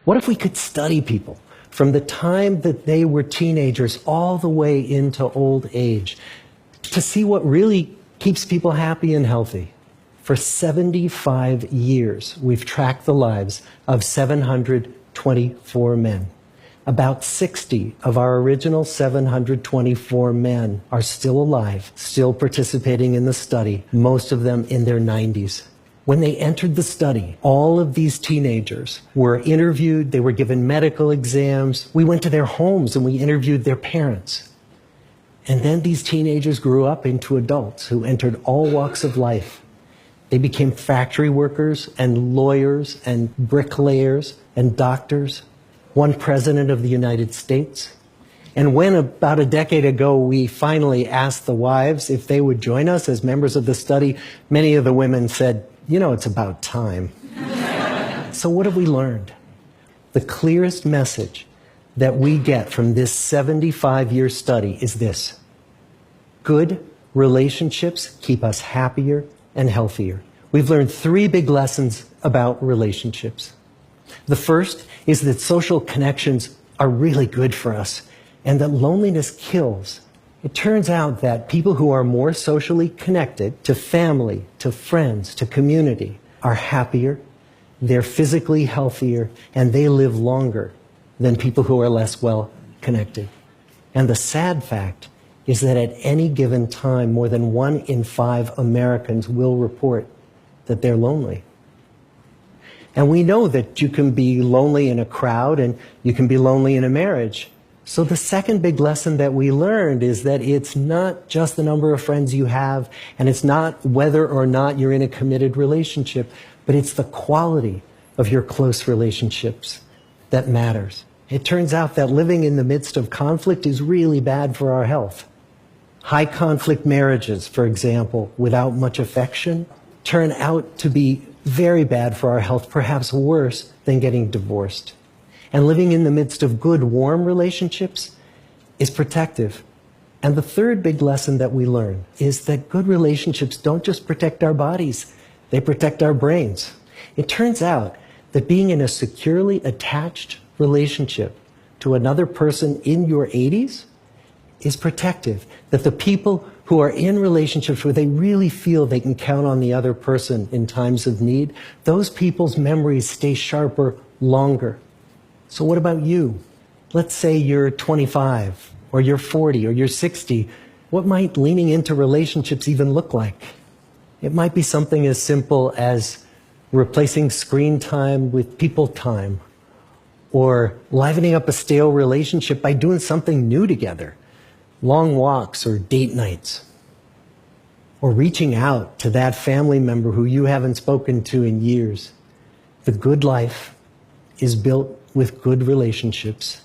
What if we could study people from the time that they were teenagers all the way into old age to see what really keeps people happy and healthy? For 75 years, we've tracked the lives of 724 men. About 60 of our original 724 men are still alive, still participating in the study, most of them in their 90s. When they entered the study, all of these teenagers were interviewed, they were given medical exams. We went to their homes and we interviewed their parents. And then these teenagers grew up into adults who entered all walks of life. They became factory workers and lawyers and bricklayers and doctors. One president of the United States. And when about a decade ago we finally asked the wives if they would join us as members of the study, many of the women said, you know, it's about time. So what have we learned? The clearest message that we get from this 75-year study is this: good relationships keep us happier and healthier. We've learned 3 big lessons about relationships. The first is that social connections are really good for us and that loneliness kills. It turns out that people who are more socially connected to family, to friends, to community are happier, they're physically healthier, and they live longer than people who are less well connected. And the sad fact is that at any given time, more than 1 in 5 Americans will report that they're lonely. And we know that you can be lonely in a crowd and you can be lonely in a marriage. So the second big lesson that we learned is that it's not just the number of friends you have, and it's not whether or not you're in a committed relationship, but it's the quality of your close relationships that matters. It turns out that living in the midst of conflict is really bad for our health. High conflict marriages, for example, without much affection, turn out to be very bad for our health, perhaps worse than getting divorced. And living in the midst of good, warm relationships is protective. And the third big lesson that we learn is that good relationships don't just protect our bodies, they protect our brains. It turns out that being in a securely attached relationship to another person in your 80s is protective. That the people who are in relationships where they really feel they can count on the other person in times of need, those people's memories stay sharper longer. So what about you? Let's say you're 25, or you're 40, or you're 60. What might leaning into relationships even look like? It might be something as simple as replacing screen time with people time, or livening up a stale relationship by doing something new together. Long walks or date nights, or reaching out to that family member who you haven't spoken to in years. The good life is built with good relationships.